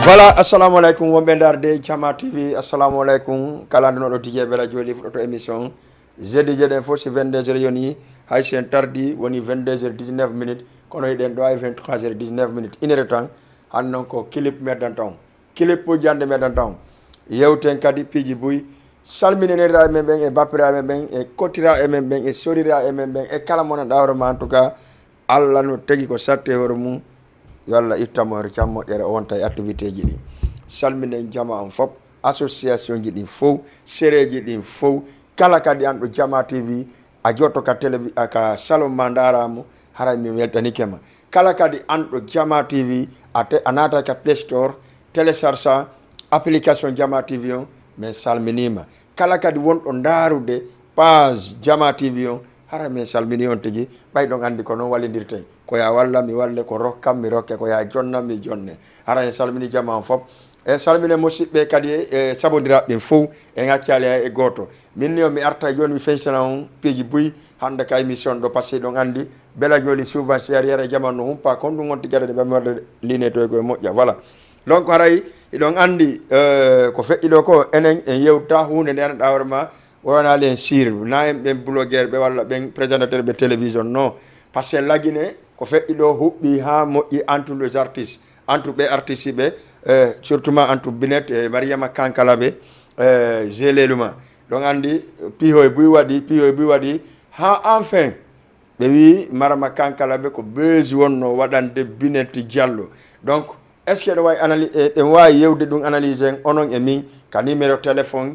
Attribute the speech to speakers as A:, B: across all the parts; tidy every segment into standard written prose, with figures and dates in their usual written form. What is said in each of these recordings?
A: Voilà, assalamu alaikum wonɓe darde Jama TV. Assalamu alaikum kala ndunoɗo tijeɓe radio li fuɗɗoto émission jeudi jeeɗen fof si 22h yoni hay sen tardi woni 22h19 minutes kono eɗen ɗo ay 23h19 minutes 1h temps han noon ko clip meɗen taw clip jande meɗen taw yewten kadi piiji buy salminenira men ɓen e bappira men ɓen e kottira e men ɓen e sorira e men ɓen e kala mona ɗawrema en tout cas Allah no tagi ko satte hoore mum yo Allah ittamo hore cam moƴƴere o wonta e activité ji ɗi salminen jama on fof association ji ɗin fof séréji ɗin fof kala kadi an ɗo Jama TV a jotto ka télé ka salon ma daramo haray mi weltanikema kala kadi an ɗo Jama TV a nata ka Play Store télécharge application Jama TV on min salminima kala kadi wonɗo darude page Jama TV on hara min salmini on tigi ɓay ɗon andi ko noon wallidirten ko ya walla mi walle ko rokkam mi rokke ko ya jonnam mi jonne hara en salmini jama on fof e salmine musidɓe kadi e sabodiraɓe fof e gaccali e goto minni o mi arta joni mi feccitana on piiji buy hande ka émission ɗo passi ɗon andi bela joli souvent si ari ara jamanu no humpa kon ɗum wonti gueɗe ɗe ɓami wadde line to e koye moƴƴa voilà donc haray iɗon andi ko feƴƴiɗo ko enen en yewta hunde nde ana ɗawre ma wona len sir na en ɓen blogueur ɓe walla ɓen présentateur ɓe télévision non par ce que laguine ko feƴƴi ɗo huɓɓi ha moƴƴi entre les artistes entre ɓe artiste ɓe surtout ma entre Binet e Mariama Kankala ɓe geleluma ɗon andi pihoye buy waɗi ha enfin ɓe wi Mariama Kankala ɓe ko beesi wonno waɗande Binet Diallo donc est ce que ɗo wawi analyse ɗen wawi yewde ɗum analyse en onon e min ka numéro téléphone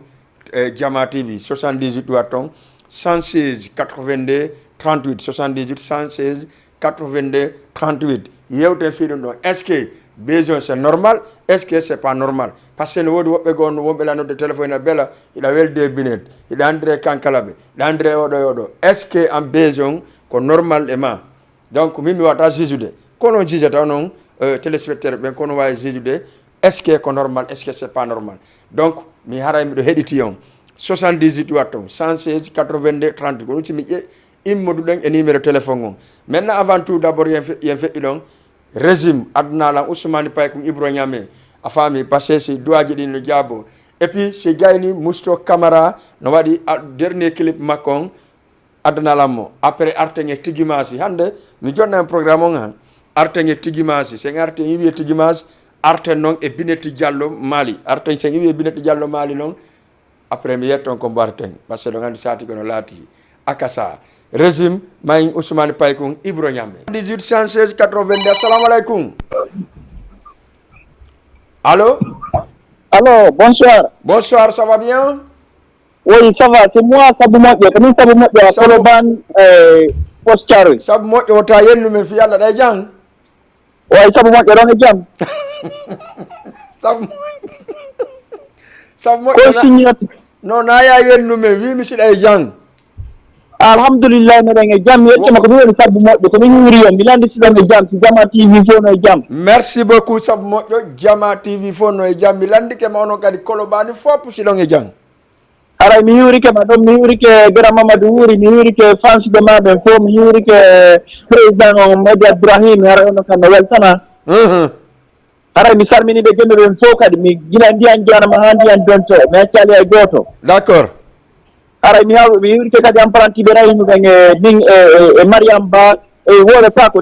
A: Jama TV 78 watton 116 82 38 78 116 82 38 yewten fiɗum ɗon est ce que besoin c'est normal est ce que c'est pas normal par ce que ne woodi woɓɓe gonno wonɓe lanode téléphone a beela hiɗa welde Binet hiɗa andire Kankala ɓe hiɗa andire oɗo e oɗo est ce que en besoin ko normal e ma donc min mi wata jujude kono jijata noon téléspectateur ɓen kono wawi jujude est ce que ko normal est ce que c'est pas normal donc mi haray miɗo heɗiti on 78 watton 116 82 30 ko ɗum simi immoduɗen e numéro téléphone on maintenant avant tout d' abord yen feƴƴi ɗon régime addunalan Ousmane Paye kum Ibro Ñame a faami par ce que si duwaji ɗi no jaabo et puis si gayni Mousto Camara no waɗi dernier clip makko on addunalan mo après arten e tigimasi hande mi jonna en programme on han arten e tigimasi sen arten yiwi e tigimasi arten noon e Binet Diallo Mali arten sen yiwi e Binet Diallo Mali noon après mi yetton ko mbarten par ce que ɗo gandi sati kono laati akasa régime mayin Ousmane Paye kum Ibro Ñame 18 116 82 assalamu aleykum allô bonsoir ça va bien
B: oui ça va c'est moi Sabu Moƴƴo ko min Sabu Moƴƴo a Colobane Poste Thiaroye
A: Sabu Moƴƴo wota yennu men fi Allah ɗa jang
B: oyi Sabu Moƴƴo ɗon e jaam
A: Sabu Moƴƴo non na ya yennu men wi mi siɗa e jang
B: alhamdulillah meɗen e jaam yettoma ko ɗum woni Sabu Moƴƴo ko min wuuri on mi landi siɗon e jaam si Jama TV fof no e jaam
A: merci beaucoup Sabu Moƴƴo Jama TV fof no e jaam mi landikema onon kadi Colobane fof siɗon e jaam
B: aray mi yuurikema ɗon mi yuurike Gara Mamadou wuuri mi yuurike fansɓe maɓe fof mi yuurike président o Madi Abdourahim haray ono kam no weltana haray mi salminiɓe jonde ɓen fof kadi mi gila ndiyan janama ha ndiyan donto mi accali hay goto
A: d' accord
B: haray mi yuurike kadi apprenti-ɓe Rahima ɓen e min e Mariame Ba e woore pa ko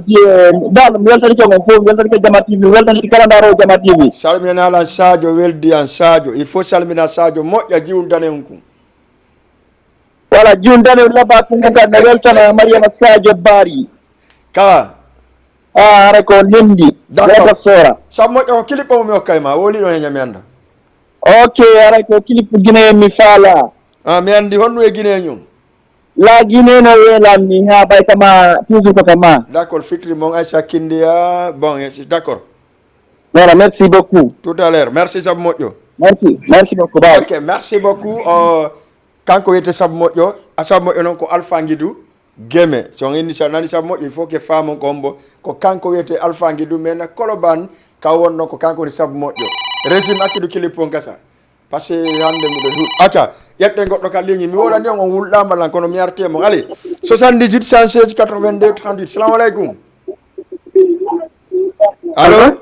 B: dal mi weltanike on fof mi weltanike Jama TV mi weltanike kala ndarowo Jama TV
A: salminalan Sadio weldi an Sadio il faut salmina Sadio moƴƴa jiwndane on kum
B: voilà jiwndane laba kunko kadi ne weltana Mariama Sadio Bari
A: ka
B: haray ko nendi weta sora
A: Sabu Moƴƴo ko clip o mi hokkay ma woli ɗon e ñami anda
B: ok haray ko clip Guinée mi faala
A: mi andi honɗum e Guinée ñum
B: la Guinée no welanmi ha ɓay kama toujours ko kama
A: d' accord fikri mon Aïssa Kindia bon d' accord
B: voilà merci beaucoup
A: tout à l'heure merci Sabu Moƴƴo
B: merci beaucoup ba
A: ok merci beaucoup kanko wiyete Sabu Moƴƴo Sabu Moƴƴo noon ko Alpha Guidou Guémé so inni sa nani Sabu Moƴƴo il faut que famon ko hombo ko kanko wiyete Alpha Guidou mais na Colobane ka wonno ko kanko woni Sabu Moƴƴo régime akkidu clip on gasa par ce que hande miɗo acca ƴetten goɗɗo ka ligne mi woɗani on wulɗama lan kono mi artemo allez 78 116 82 38 salamu aleykum allo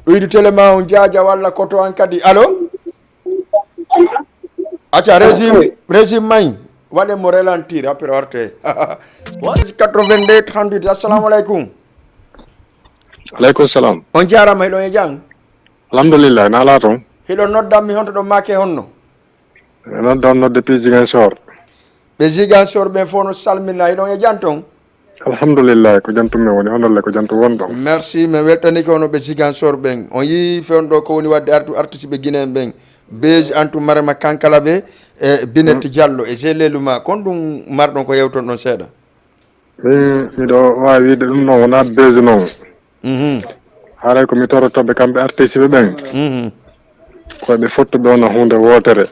A: ɗuydi téléma on jaaja walla koto an kadi allo acca régime may waɗe mo ralentir après warte 82 38 assalamu aleykum
C: aleykum salam
A: on jarama hiɗon e jang
C: alhamdulillah na ala toon
A: hiɗon noddanmi honto ɗon maake honno
C: noddon nodde pi Ziguinchor
A: ɓe Ziguinchor ɓe fof no salmina hiɗon e jan toon
C: alhamdulillah ko jantume woni honolle ko jantu wonɗon
A: merci mi weltani ko ono ɓe Ziguinchor ɓen on yii fewn ɗo ko woni wadde artiste ɓe Guinéen ɓen beige antu marema kankala ɓe e Binet Diallo e geleluma kon ɗum marɗon ko yewton ɗon seeɗa
C: min miɗo wawi wiide ɗum noon wona beige noon haaray komi torotoɓe kamɓe artiste ɓe ɓen koɓe fottuɓe ono hunde wotere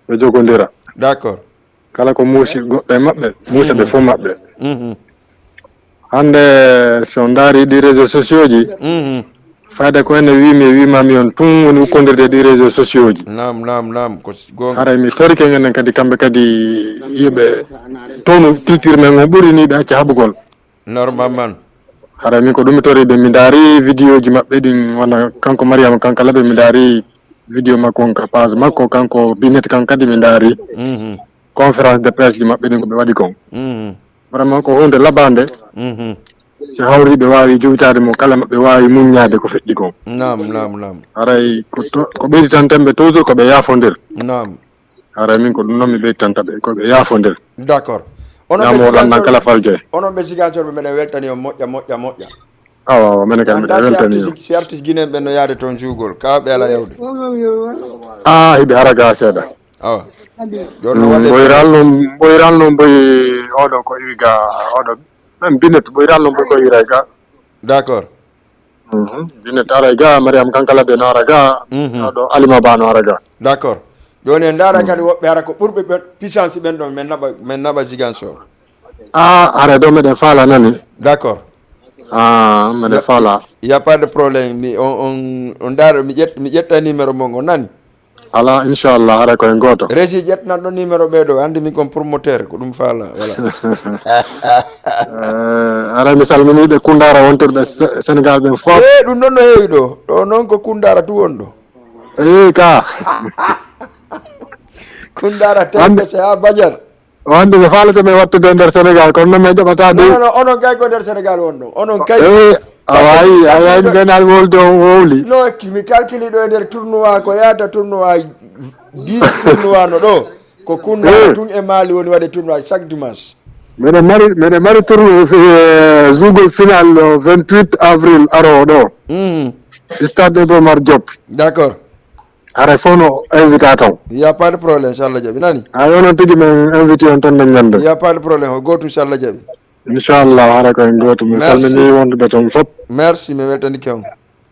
C: ɓe jogodira
A: d' accord
C: kala ko muusi goɗɗo e maɓɓe muusa ɓe fof maɓɓe hande so daari ɗi réseaux sociaux ji fayde ko ene wimami on tun woni ukkodirde ɗi réseaux sociaux ji
A: nam ko gonga
C: haray mi torike enen kadi kamɓe kadi yiɓe toon culture men on ɓuuri ni ɓe acca haɓugol
A: normalement
C: haray min ko ɗum mi toriɓe mi daari vidéo ji maɓɓe ɗin wona kanko Mariama Kankalaɓe mi daari vidéo makko on ka page makko kanko Binet kan kadi mi daari conférence de presse ji maɓɓe ɗin ko ɓe waɗi kon vraiment ko hunde labande si hawri ɓe wawi jowtade mo kala maɓɓe wawi muññade ko feƴƴi kon
A: nam
C: haray ko ɓeyditantemɓe toujours koɓe yaafodir
A: nam
C: haray min ko ɗum noon mi ɓeyditantaɓe koɓe yaafodir
A: d' accord
C: yamoɗannan kala falje
A: onon ɓe Ziguinchor ɓe meɗen weltani on moƴƴa
C: awa mene kam miɗe weltani
A: si artiste Guinéen ɓen no yaade toon jugol kaɓe ala yawde
C: hiɓe ara ga seeɗa
A: awa
C: ɓoyral noon boyi oɗo ko iwi ga oɗo même Binet ɓoyral noon boyi ko iray ga
A: d' accord
C: Binet aray ga Mariama Kankalaɓe no ara ga oɗo Alima Ba no ara ga
A: d' accord joni en daara kadi woɓɓe hara ko ɓurɓe puissance ɓen ɗon min naɓa Ziguinchor
C: ara ɗo meɗen faala nani
A: d' accord
C: meɗen faala
A: y a pas de probléme on daara mi ƴetta numéro mo ngo nani
C: ala inchallah haray koye goto
A: régi ƴettan ɗo numéro ɓeɗo andi min kon promoteur ko ɗum faala voilà
C: aray mi salminiɓe Koundara wontirɓe Sénégal ɓen fof
A: ɗum ɗon no heewi ɗo noon ko Koundara tu won ɗo
C: ka
A: Koundara tembe se ha Badiar
C: wande ɓe faalata men wattude nder Sénégal kono noon min jaɓata ɗi
A: non onon kay ko nder Sénégal won ɗo onon kay
C: a wawi a wawi mbeɗal wolde o wowli
A: non mi calcule ɗo e nder tournoi ko yahata tournoi 10 tournoi no ɗo ko Koundara tun e Mali woni waɗe tournoi chaque dimanche
C: meɗen mari tournoi jougol final 28 avril arowo ɗo stade Iba Mar Diop
A: d' accord
C: haray fof no invité taw
A: y a pas de problème so Allah jaaɓi nani
C: onon tigui men invité on tan ne ñande
A: y a pas de problème ko gotum so Allah jaaɓi
C: inchallah haray koye goto mi salmini wonduɓe toon foof
A: merci mi weltani kew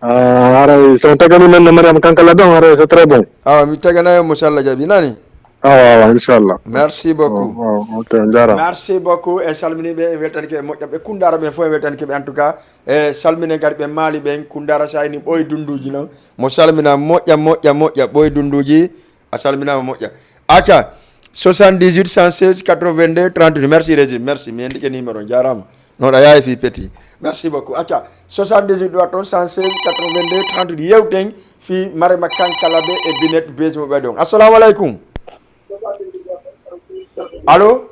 C: haray so tagani men no Mariama Kankala ɗon haray c'est très bon
A: awa mi taganayimo so Allah jaaɓi nani
C: awa inchallah
A: merci beaucoup
C: ok jarama
A: merci beaucoup e salminiɓe e weltani keɓe moƴƴaɓe Koundara ɓen fof e weltani keɓe en tout cas e salmine kadi ɓe Mali ɓen Koundara sayni ɓoye dunduji noon mo salmina moƴƴa ɓoye dunduji a salminama moƴƴa acca 78 116 82 38 merci régime merci mi endike numéro jarama noon a yawi fi petit merci beaucoup acca 78 ɗo toon 116 82 38 yewten fi Mariama Kankalaɓe e Binet beige mo ɓeɗon assalamu aleykum allo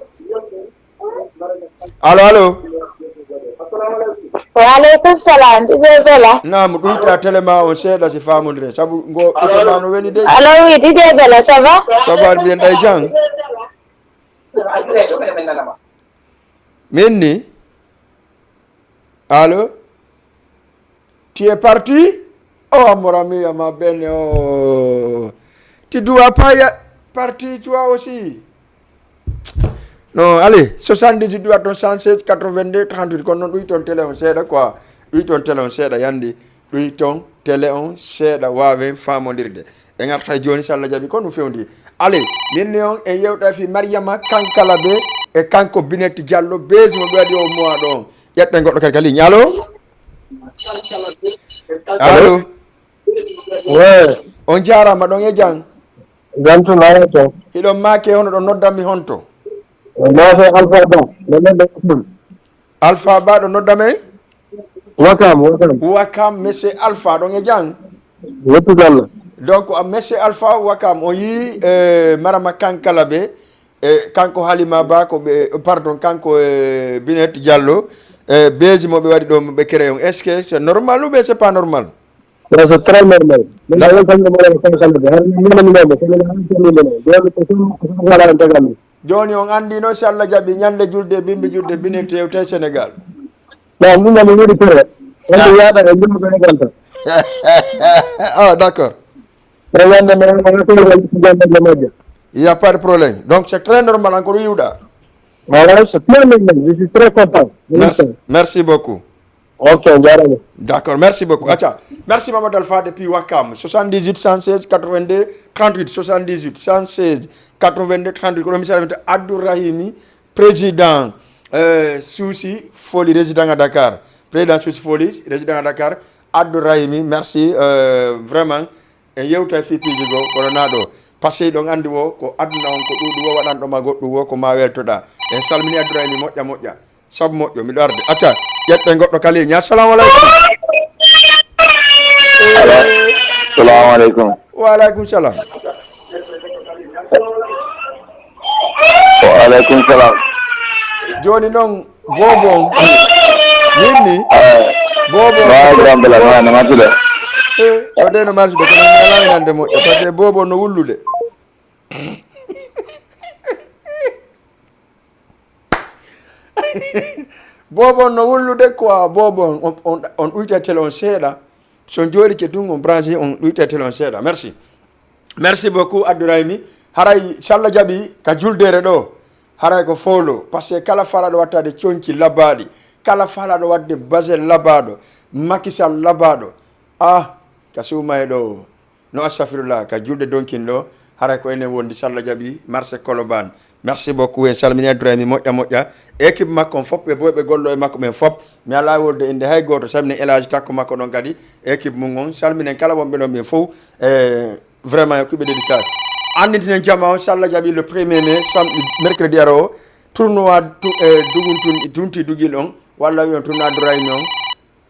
D: waaleykum salam Dj Bella
A: nam ɗuyta téléma on seeɗa si famodire saabu ngo ɓetema no weli de
D: allo oui Dj Bella ça va
A: mbiyen ɗay jang min ni allo tu es parti oh mon ami ma belle oh tu dois pas partir toi aussi non allez 78 ɗuwa toon 116 82 38 kono noon ɗuy toon télé on seeɗa quoi ɗuy toon télé on seeɗa yandi ɗuy toon télé on seeɗa wawen famodirde e garta joni so Allah jaaɓi ko ɗum fewndi allez minni on en yewta fi Mariama Kankalaɓe e kanko Binet Diallo beige mo ɓe waɗi o mois ɗo on ƴetten goɗɗo kadi ka ligne allo on jarama ɗon e jang
B: jantunaɗo to
A: hiɗon maake hono ɗo noddanmi honto
B: mafe Alpha Ba
A: Alpha Ba ɗo noddame Wakam monsieur Alpha donc e jang
C: Wotudalla.
A: donc monsieur Alpha Wakam o yi marama kankala be kanko Halima Ba ko pardon kanko Binet Diallo bezi mo be wadi do be créé est-ce que c'est normal ou bien c'est pas normal?
C: C'est très normal.
A: Joni on andi no si Allah jabi nyande julde bimbi julde Binet yewte Sénégal. Ah d'accord. Il n'y a pas de problème. Donc c'est très normal encore Youda.
C: Je suis très content.
A: Merci beaucoup.
C: Ok,
A: d'accord, merci beaucoup. Acha. Merci Mamadou Alpha depuis Wakam. 78 116 82 38 78 116 82 38. Commissaire Abdourahimi, président Souci Foli, résident à Dakar. Président Souci Foli, résident à Dakar. Abdourahimi, merci vraiment. Et yewta fi pijigo coronado passé do andi wo ko aduna on ko dudu wo wadan do ma goddu wo ko ma weltoda en salmini Abdourahimi moƴƴa sab moƴƴo mi darde atta yette goddo kali nya assalamu alaykum.
E: Assalamu alaykum.
A: Wa alaykum salam.
E: Wa alaykum salam.
A: Joni non bobo yimmi bobo
E: ba na matude
A: o de no marche de ko ngala nande mo parce que bobo no wullude bobo no wullude quoi bobo on uyta télé on seeda son jori ke dum on branché on uyta télé on seeda merci beaucoup Abdourahimi haray salla jabi ka juldere do haray ko folo parce que kala fala do wattade cionci labadi kala fala do wadde basel labado makisal labado kasuma edo no astaghfirullah ka julde donkin do haray ko ene wondi salla jabi marché Koloban. Merci beaucoup en salmini Abdourahimi moƴƴa équipe makko fop be boybe gollo e makko men fop mi ala wolde inde hay goto samni elage takko makko don kadi équipe mum on salminen kala wonbe don be fof vraiment ko be dédicace anditinen jama salla jabi le 1er mai mercredi aro tournoi duguntun tunti dugil on walla yon tournoi Abdourahimi on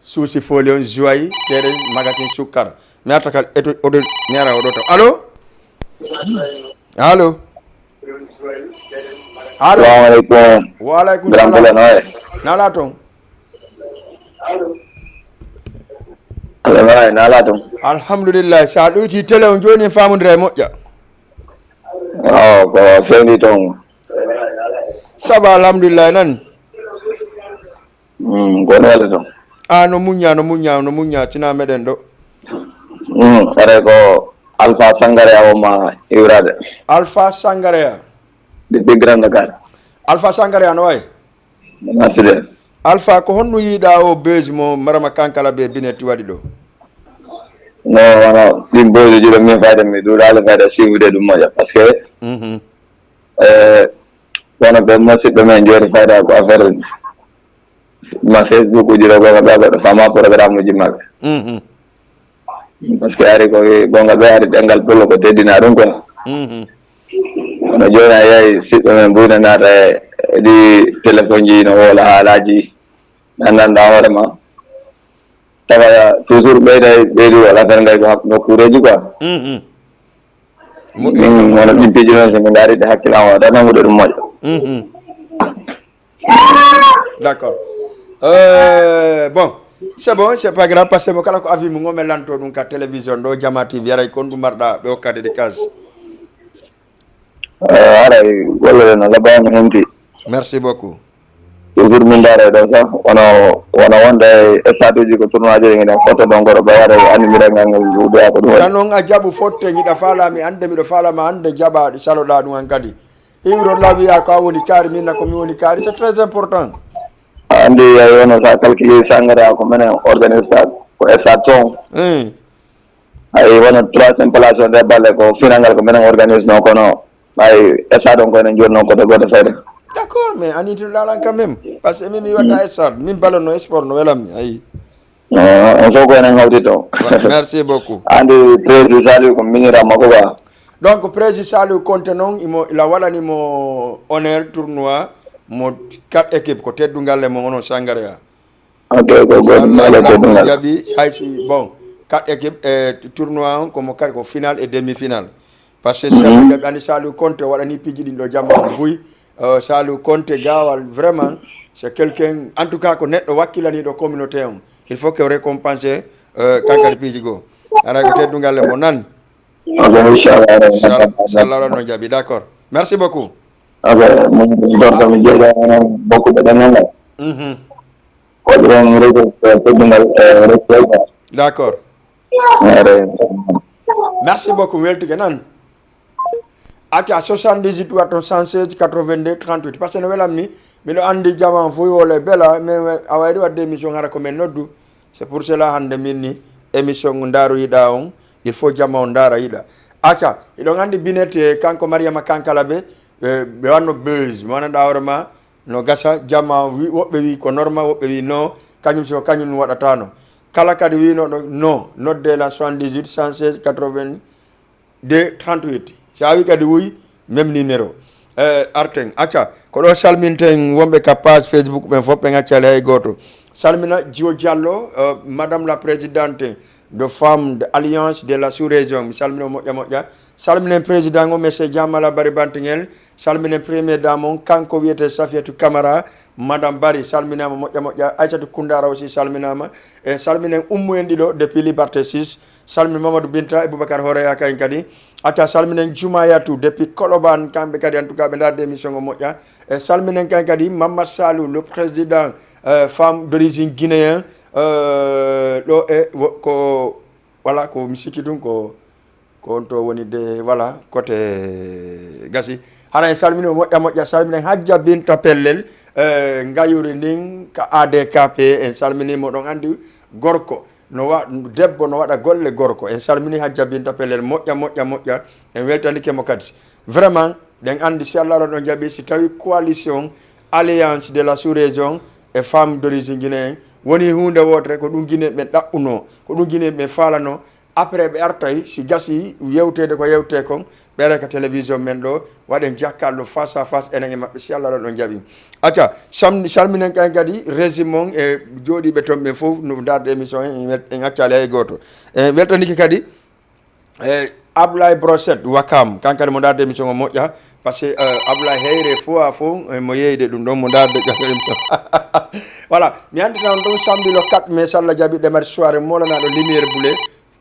A: Souci Foli on joy terrain magasin Sukar mi atakal odo nyara odo to allo
E: Assalamu alaykum.
A: Wa alaykum salam. Nala ton.
E: Nala ton.
A: Alhamdulillah sa duti tele on joni famundre moƴƴa.
E: Ko fendi ton.
A: Saba alhamdulillah nan.
E: Ko nala ton.
A: No munya tina meden do.
E: Are ko Alpha Sangarea o ma iwrade.
A: Alpha Sangarea.
E: Di Grand Dakar.
A: Alpha Sangarea no way.
E: Merci.
A: Alpha ko honno yida o beji mo marama kankala be Binet wadi do.
E: No, din beji jiro mi fayda mi do dal fayda siwude dum moja parce que wana be mo ci be men jori fayda ko affaire ma Facebook jiro go ga fama programme ji mag. Parce que ari ko gonga be ari dengal polo ko teddina dum ko. No jona yayi sibe men buna nata di téléphone ji no wala halaji nan da wala ma tawa toujours be do wala tan ngay ko no kureji quoi wala di pejino se ngari de hakila wa da nangu do mo
A: d'accord bon c'est pas grave parce que mo kala ko avi mo ngomel lanto dum ka télévision do Jama TV yaray kon du marda be o kade de case
E: wala na labana henti.
A: Merci beaucoup.
E: Toujours min dara do sa wana wonde stratégie ko tournoi je ngi photo don goro ba wara animira ngal do ko do
A: non a jabu fotte ngi da fala mi ande mi do fala ma ande jaba di salo da dum kadi hiro lawi ya ko woni kari min na ko mi woni kari c'est très important
E: ande ya yono sa calculer sangara ko mena organiser ko estaton ay wona 3 place de balle ko finangal ko mena organiser no ko no ay estaton ko en jorno ko de godo fayde.
A: D'accord, mais Anito Lalan quand même. Parce que même il va être même ballon no sport no elam ay.
E: On so ko en hawdito.
A: Merci beaucoup.
E: Andi président Saliou ko minira makoba.
A: Donc président Saliou contenant il a wala ni mo honneur tournoi mo 4 équipes ko teddungal le mo ono Sangaria.
E: ok ko god mala ko dungal
A: jabi haysi bon 4 équipes tournoi comme kar ko final et demi-finale parce que Sall jabi andi Salou Conte wadani piji din do jamma buy Salou Conte gawal vraiment c'est quelqu'un en tout cas ko neddo wakkilani do communauté on il faut que récompenser kankari piji go ara ko teddungal mo nan
E: ok
A: inchallah no jabi d'accord merci beaucoup
E: ok mo dorta mi jega beaucoup de dananga ko don rego teddungal
A: d'accord merci beaucoup weltuge nan aca 78 wato 116 82 38 parce que no welamni miɗo andi jaman fo wole bela mais a wayri wadde émission ngara ko men noddu c'est pour cela hande minni émission ndaru yiɗa on il faut jama on ndara yiɗa aca iɗon andi binete kanko Mariama Kankala ɓe ɓe wanno buse mananda hoorema no gasa jama wi woɓɓe wi ko normal woɓɓe wi non kañum so kañum waɗatano kala kadi winoɗo non nodde la 78 116 82 38 sa wi kadi wuyi même numéro arten acca ko ɗo salminten wonɓe ka page Facebook ɓen fof ɓe gaccale hay goto salmina Dio Diallo madame la présidente de femme de alliance de la sous-région mi salmina moƴƴa moƴƴa salminen président o monsieur Diamala Bari Bantingel salminen premier dame on kanko wiyete Safiatou Camara madame Bari salminama moƴƴa moƴƴa Aissatou Koundara aussi salminama e salminen ummu en ɗiɗo depuis Liberté 6 salmin Mamadou Binta e Boubacar Horeya kayen kadi acca salminen Jumayatou depuis Koloban kamɓe kadi en tout cas ɓe darde émission o moƴƴa e salminen kayen kadi Mamadou Salou le président femme d'origine guinéen ɗo e ko voilà ko mi sikki ɗum ko on to woni de voilà côté gasi hana en salmini moƴƴa moƴƴa salminen Hadja Binta Pellel ngayuri ndin ka ADKP en salminimo ɗon andi gorko no wa debbo no waɗa golle gorko en salmini Hadja Binta Pellel moƴƴa moƴƴa moƴƴa en weltanikemo kadi vraiment ɗen andi si Allah ɗon jaɓi si tawi coalition alliance de la sous-région et femmes d'origine guinéen woni hunde wotere ko ɗum guiné ɓe ɗaɓɓuno ko ɗum guiné ɓe falano après ɓe artay si gasi yewtede ko yewte kon ɓere ka télévision men ɗo waɗen jakkalɗo face à face enen e maɓɓe si Allah ɗon jaɓi acca salminen kay kadi régime on e jooɗiɓe toon ɓe fof no darde émission en accali hay goto e weltaniki kadi Ablaye Brochette Wakam kankadi mo darde émission o moƴƴa par ce que Ablaye heyre fo a fo mo yeyde ɗum ɗon mo darde émission voilà mi andi tan ɗum samedi le 4 mai so Allah jaɓi ɗemati soirée molanaɗo lumiére boulé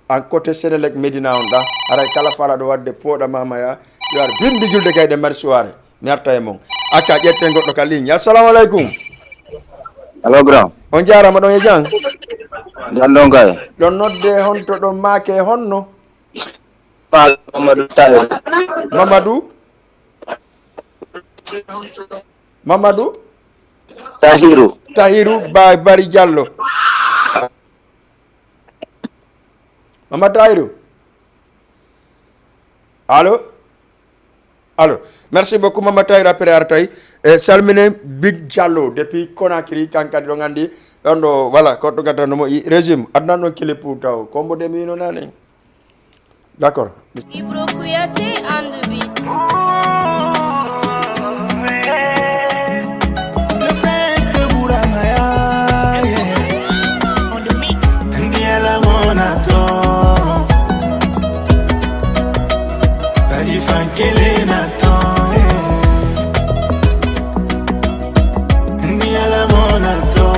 A: en côté Sénélec Médina on ɗa aray kala falaɗo wadde pooɗa mamaya yo ar bindi julde kay ɗemati soirée mi arta e mon acca ƴetten goɗɗo ka ligne assalamu aleykum
F: allo grand
A: on jarama ɗon e jang
F: jan ɗon kay
A: ɗon nodde honto ɗon maake honno
F: Mamadou Tahirou
A: Mamadou
F: Tahirou
A: Bari Diallo Mamadou Tahirou allo merci beaucoup Mamadou Tahirou après artay e salmine Big Diallo depuis Conakry kankadi ɗo gandi ɗon ɗo voilà koɗɗo gaddano mo régime adnan ɗon kilipu taw kombo de mino nane d'accord
G: Ibro Kouyaté on the beat.
H: Le prince de Bouramaya,
G: On the mix.
H: Ndiela Monato, Badi Fankele Nato, Ndiela Monato,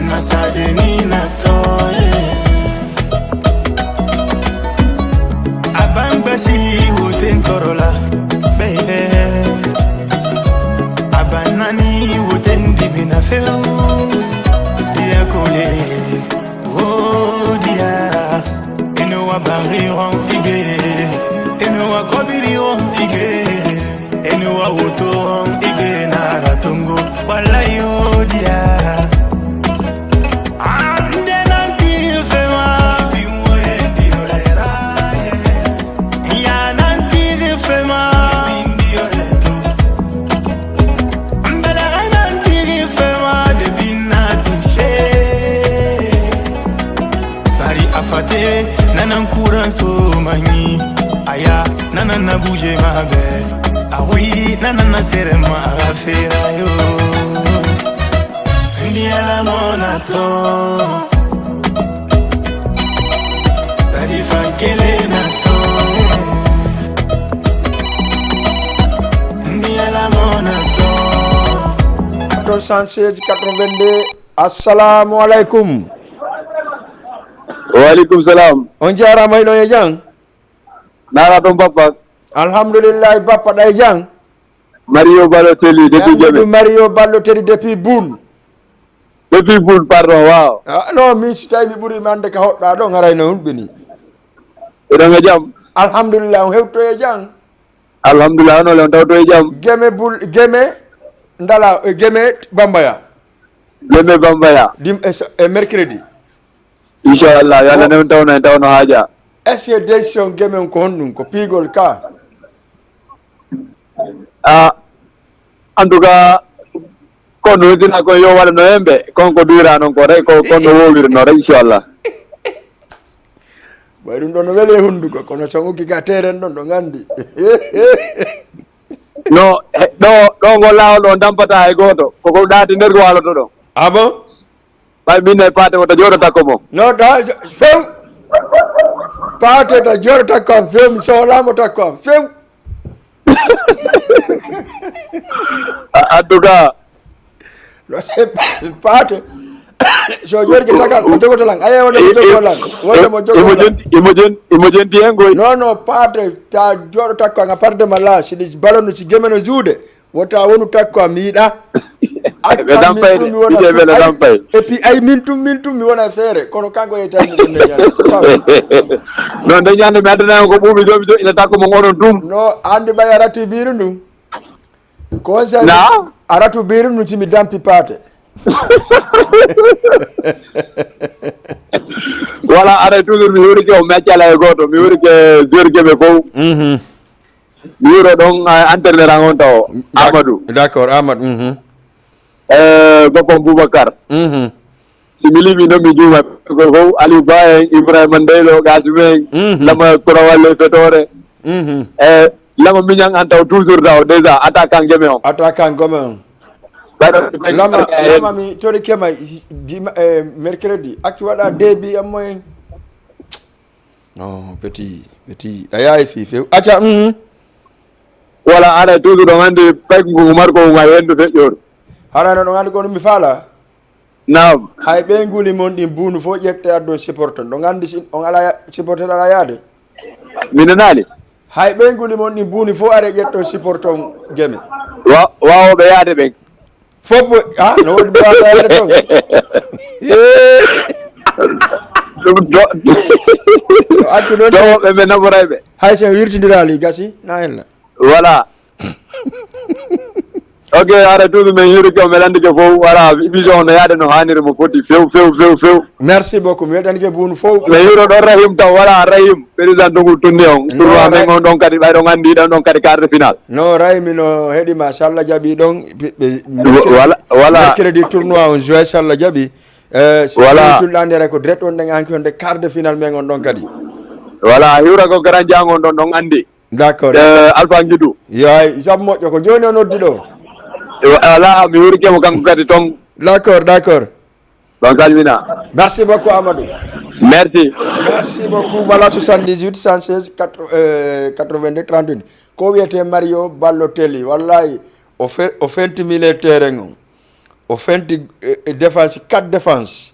H: Nasadeni Nato. Abambasi woten korola, baby. Abanani woten dibina feo, dia kole, oh dia. Eno wa bariron ige, eno wa kobiriron ige, eno wa wotoron ige na ratongo, wala yo dia. Nanan kuran so mani aya nanan na bouger ma belle ah oui nanan na serre ma affaire yo Niela monato Tarifa kele nato Niela monato
A: 76 82 assalamu alaikum.
F: Waalaikum salam.
A: On jarama ino e jang.
F: Nara ton papa.
A: Alhamdulillah bappa day jang.
F: Mario Balotelli depuis Djamé.
A: Mario Balotelli depuis Boune.
F: Depuis Boune, pardon, wow.
A: Ah non, mi si tawi mi ɓuri mande ka hoɗɗa ɗo garayno hunɓe ni.
F: Eɗen e jam.
A: Alhamdulillah on hewto e jang.
F: Alhamdulillah on on tawto e jam.
A: Geme ndala Geme Bambaya.
F: Geme Bambaya.
A: E mercredi.
F: Inchallah yalla ne tawno haja.
A: Est-ce que décision Geme on ko honɗum ko pigol ka?
F: En tout cas kono dina ko yo wala no embe konko dura non ko rek ko kono wowir no rek inchallah
A: way dum don wele hunduko kono songo giga teren don do gandi
F: no do go law do dampata e goto ko dati nder go wala do
A: ah bon
F: bay minne pate wota jorata ko mo
A: no da fem pate da jorata ko fem so lamo ta ko fem
F: en tout cas
A: lo se pate so jorge takal ko jogoto lang aye wonde jogoto lang wonde mo jogoto
F: imojen ngoy
A: no pate ta jorata ko nga parde mala si balonu si gemeno juude wota wonu takko miida et puis ay mintum mi wona fere kono kanko e tan mi
F: non de nyande mi adana ko bubi do ina takko mo ngonon dum
A: no andi bay arati biru ndum ko sa aratu biru nu timi dampi pate
F: voilà ara toujours mi wuri ko meccala e goto mi wuri ke jorgebe ko mi wuro don entraîneur an on taw Amadou
A: d'accord Amadou
F: Bopam Boubacar si mi limi no mi juma ko Ali Baye Ibrahima Ndeylo gasme lama korawale fetore lama miñang antaw toujours daw déjà attaquant geme on
A: lama mi tori kema mercredi actu wada debi amoy non petit aya fi acha
F: wala ara toujours do andi pek ngu marko ngai wendo fejor
A: harana do gandi ko mi fala
F: naam
A: hay be nguli mon di bunu fo jette addo supporter do gandi on ala supporter ala yaade
F: minanali
A: hay be nguli mon di bunu fo are jetto supporter geme
F: waaw be yaade be
A: fopo no wodi be yaade to akki do
F: be naboraybe
A: hay sen wirtindirali gasi na hella
F: voilà ok ara tudu men yuri ko melandi ke fo wala vision no yaade no hanire mo foti few
A: merci beaucoup mi wedani ke bunu fo
F: me yuro do rahim taw wala rahim président dongul tundi on tournoi men on don kadi bay don andi don kadi quart de finale
A: no rahim no hedi ma salla jabi don
F: wala
A: crédit tournoi on joue salla jabi
F: voilà
A: tulandere ko direct on dangi on de quart de finale men on don kadi
F: voilà yura ko grand jangon don andi
A: d'accord
F: Alpha Ngidou
A: yaay sab moƴƴo ko joni on noddi ɗo
F: ala mi wuri kemo kanko kadi ton
A: d'accord
F: donc salmina
A: merci beaucoup Amadou
F: merci
A: beaucoup voilà 78 116 82 38 ko wiyete Mario Balotelli wallahi o fenti militaire on o fenti défense 4 défense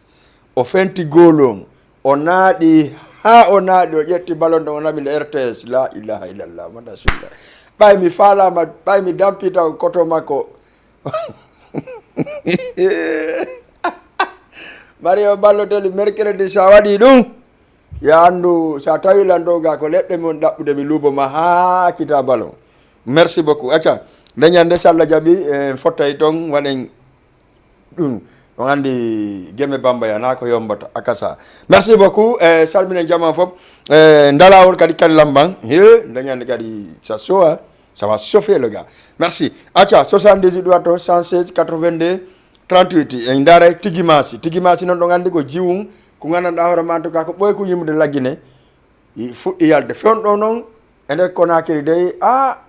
A: o fenti goal on o naaɗi ha o naaɗi o ƴetti ballon ɗo o nami nde RTS la ilaha illallah mada sunna ɓay mi falama ɓay mi dampita koto makko Mario Balotelli mercredi sa waɗi ɗum ya andu sa tawi landoga ko leɗɗe mon ɗaɓɓude mi luubo ma ha kita ballon merci beaucoup acca dañande so Allah jaaɓi fottay toon waɗen ɗum on andi Geme Bambaya na ko yombata akasa merci beaucoup salminen jama fop ndalawol kadi kallam ban dañande kadi ça soa ça va chauffer le gars merci acca 78 wato 116 82 38 en dara tigimasi non do andi ko jiwum ko gananda hoore man to ka ko boy ko yimde laggine fuɗɗi yalde fewɗo non e nder Conakry dey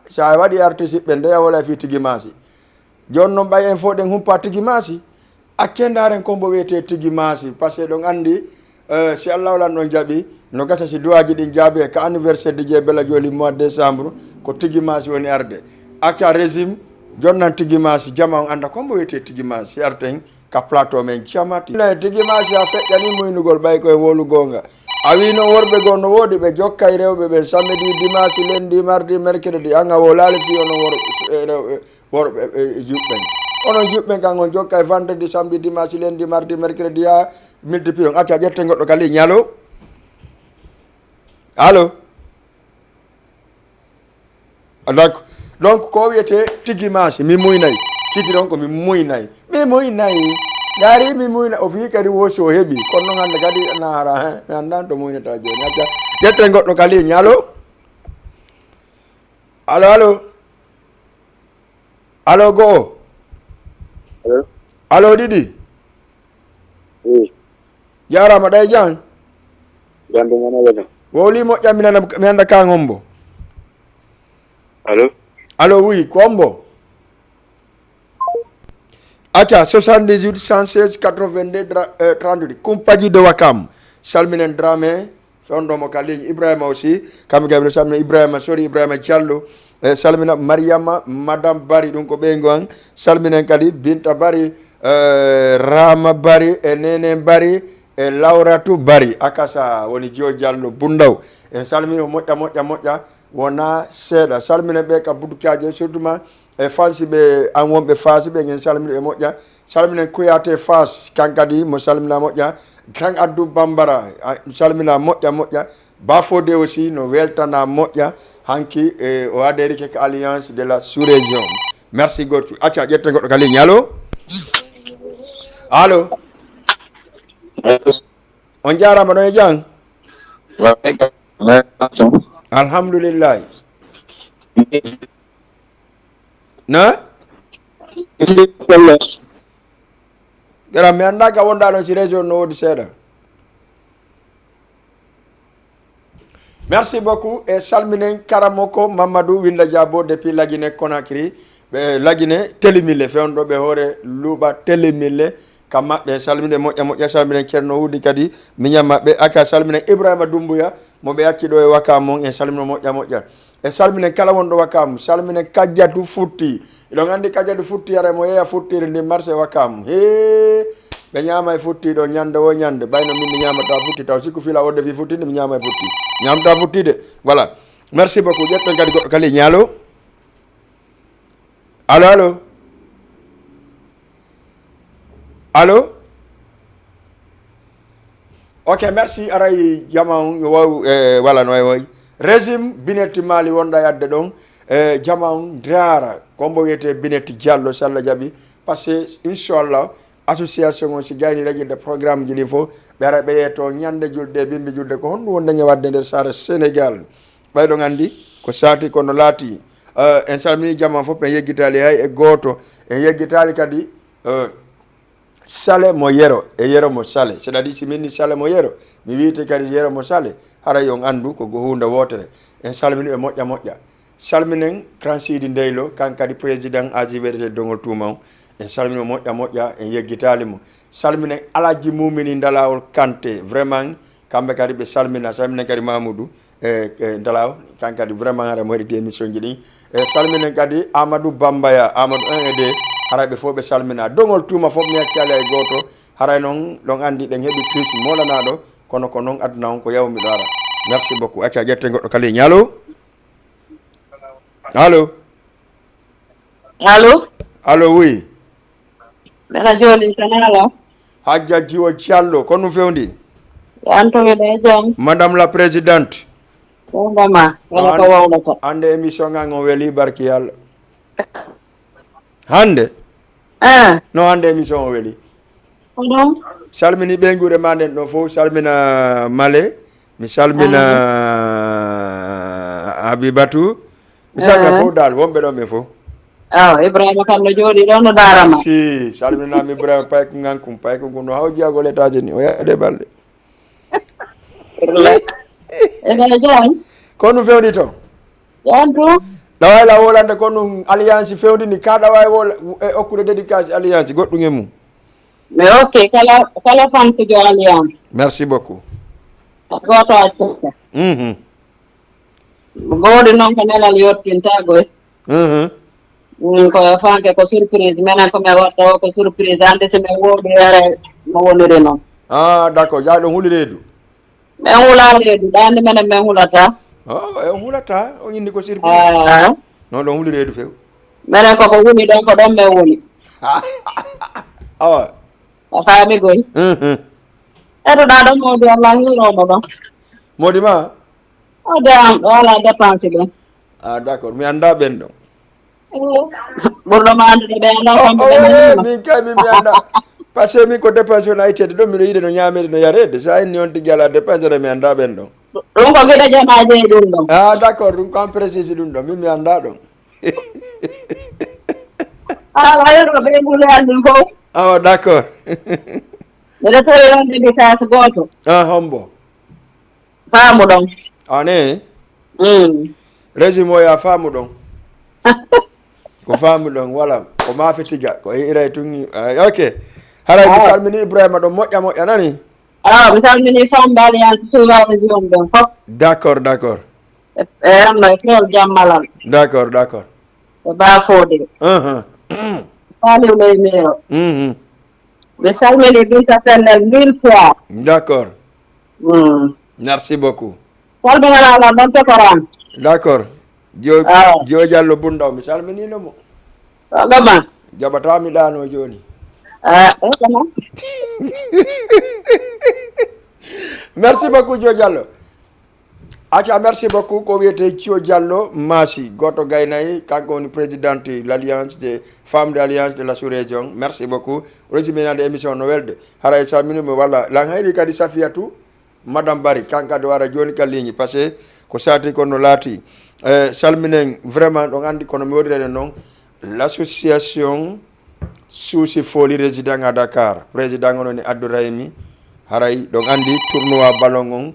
A: sa waɗi artiste ɓe ndeya wala fi tigimasi joni noon ɓay en fo ɗen humpa tigimasi akendaren kombo wiyete tigi masi parce que ɗon andi si Allah wala non jaɓi no gasa si duwaji ɗin jaabi ka anniversaire DJ Bella Joli mois de décembre ko tigi masi woni arde acca régime jonnan tigi masi jama on anda kombo wiyete tigi masi arten ka plateau men jamati tigi masi a feƴƴani muynugol ɓay koye wolu gonga a wi no worɓe goo no woodi ɓe jokkay rewɓe ɓen samedi dimanche lundi mardi mercredi anga wo laali fi ono worɓe juɓɓen onon juɓɓen kan on jokkay vendredi samedi dimanche lundi mardi mercredi ya multiplie on acca ƴette goɗɗo kali ñalo allo d'accord donc ko wiyete tigi masi mi muynayi titi ɗon ko mi muynayi dari mi muyna o fi kadi wosi o heeɓi kono noon hannde kadi naara mi anndan to muynata joni acca ƴette goɗɗo kali ñalo allo go'o allo ɗiɗi jarama ɗay jan wowli moƴƴam mi anda ka gombo allo oui kombo acca 78 116 82 38 kumpaji de Wakam salminen Dramé sondomo ka ligne Ibrahima aussi kamɓe gaɓe salmina Ibrahima sori Ibrahima Diallo salmina Mariama madame Bari ɗum ko ɓeygo an salminen kadi Binta Bari Rama Bari e Nene Bari e Lauratou Bari akasa woni Jio Diallo Bundaw en salmini moƴƴa wona seeɗa salminen ɓe ka budukaji surtout ma e fansi ɓe an wonɓe faasi ɓe gen salmini ɓe moƴƴa salminen Kuyate Fas kankadi mo salmina moƴƴa kan Abdou Bambara salmina moƴƴa Bafode aussi no weltana moƴƴa hanki o adhérike ko alliance de la sous-région merci goto acca ƴette goɗɗo ka ligne allo on jarama ɗon e jang alhamdoulillahi na garam mi anda ka wonɗa ɗon si région no wodi seeɗa merci beaucoup e salminen karamoko Mamadou Winda Diabo depuis Laguine Conakry ɓe Laguine Télémille fewnoɗo ɓe hoore luuɓa Télémille kam maɓɓe salmine moƴƴa salminen ceerno Wudi kadi miñam maɓɓe aka salminen Ibrahima Doumbouya mo ɓe acciɗo e Wakam mon en salmino moƴƴa e salminen kala wonɗo Wakam salminen Kadiatou Fouti eɗon andi Kadiatou Fouti ara mo yeeya futtiri ndi marché Wakam ɓe ñaama e futti ɗo ñande wo ñande ɓayno min mi ñamata futti taw sikku fila wodde fi futtinde mi ñama e futti ñamta futtide voilà merci beaucoup ƴetɗen kadi goɗɗo kali ñaalo allo ok merci aray jama on yo waw voilà no way régime Binetti Mali wonɗa yadde ɗon jama on drara kombo wiyete Binetti Diallo so Allah jaaɓi par ce que inchallah association on si gayni ragguirde programme ji ɗi fof ɓe ara ɓe yeeto ñande julde bimbi julde ko honɗum won dañe wadde nder sara Sénégal ɓayɗon andi ko saati kono laati en salmini jama fof en yeggitali hay e goto en yeggitali kadi sale mo yero e yero mo sale c'est à dire si minni sale mo yero mi wiite kadi yero mo sale haray on andu ko hunde wotere en salmini e moƴƴa salminen Kransidi Ndeylo kan kadi président aji weɗete dongol tuma o en salmini moƴƴa en yeggitali mo salminen Alaji Mumini Dalawol Kanté vraiment kamɓe kadi ɓe salminen kadi Mamoudou e Dalaw kan kadi vraiment hara mo heɗiti émission ji ɗin e salminen kadi Amadou Bambaya Amadou 1 et 2 haray ɓe fof ɓe salmina dongol tuma fof mi hakkali e goto haray noon ɗon andi ɗen heeɓi prise molanaɗo kono ko noon aduna on ko yawmiɗo ara merci beaucoup acca ƴette goɗɗo kali ñalo allo oui
I: Bella Joli sanala
A: Hadja Jiwo Diallo ko ɗum fewndi
I: antoɓeɗe jam
A: madame la présidente
I: gama wala ko wawlata
A: hande émission ngan on weeli barki Allah hande no hande émission o weeli
I: ɗum
A: salmini ɓe guure ma nden ɗo fof salmina Male mi salmina Habibatou mi salmina fof dal wonɓe ɗon ɓe fof
I: Ibrahima Kallo jooɗi ɗon no darama
A: si salminami Ibrahima payko gankum no haw jiyagol États-Unis o yaade balɗe
I: eɗene jam
A: ko ɗum fewndi toon
I: yantu
A: ɗawa la wolande ko ɗum alliance fewndini ka ɗawa e okkude dédicace alliance goɗɗum e mum
I: Mais ok, kala fansi jo alliance.
A: Merci beaucoup.
I: Goto accetta. Godi noon ko nelal yottintago min ko fanke ko surprise menen ko mi watta o ko surprise ande so min woodi yare mo woniri noon.
A: Ah d'accord, jaaɗo huli reedu.
I: Min hula reedu ɗande menen min hulata.
A: En hulata o indi ko surprise. Non ɗon huli reedu few.
I: Menen koko woni ɗon ko ɗon min woni.
A: Awa.
I: A faami goy. Eɗoɗa ɗon modi Allah hiromo ɗon.
A: Modi ma?
I: O de am wala dépense ɗen.
A: Ah d'accord, mi anda ɓen ɗon.
I: Ɓurɗo ma andude ɓe anda kamɓe ɓe
A: min kay min mi anda par ce que min ko dépense on aytede ɗon miɗo yiɗe no ñamede no yarede so inni on tigui ala dépense ɗo mi anda ɓen ɗon.
I: ɗum ko gueɗe jamaje e ɗum ɗon.
A: Ah d'accord, ɗum ko an précise ɗum ɗon min mi anda ɗon.
I: Wayro ɓe gule andin fof.
A: Awa d'accord.
I: Mbeɗa tawi on dédicace goto.
A: Hombo.
I: Faamu ɗon.
A: Ane? Régime o ya faamu ɗon. Ko faamu ɗon voilà ko maafe tiga ko ira tun ok haray mi salmini Ibrahima ɗon moƴƴa nani?
I: Mi salmini Fambe Alliance Souvare zone ɗon fof.
A: D'accord d'accord.
I: Amno e Flol Jammalal.
A: D'accord d'accord.
I: E Bafode. Saliou Ley Mero. Mi salmini Binta Pellel 1000 fois.
A: D'accord. Merci beaucoup.
I: Salminala ɗon tokoran.
A: D'accord. Jo Diallo Bundaw mi salminino mo.
I: Ɗoma.
A: Jaɓatami ɗano joni.
I: Ɗoma.
A: Merci beaucoup Jo Diallo. Aca merci beaucoup ko wiyete Cio Diallo Massi goto gaynayi kanko woni présidente l'alliance des femmes de l'alliance de la sous-région. Merci beaucoup. Resiminade émission no welde hara e salminimo walla lan hayri kadi Safiatou madame Bari kankade wara joni ka ligne par ce que ko sati kono laati salminen vraiment ɗon andi kono mi wodirede noon l'association Souci Foli résident à Dakar président on woni Abdourahimi haray ɗon andi tournoi ballon on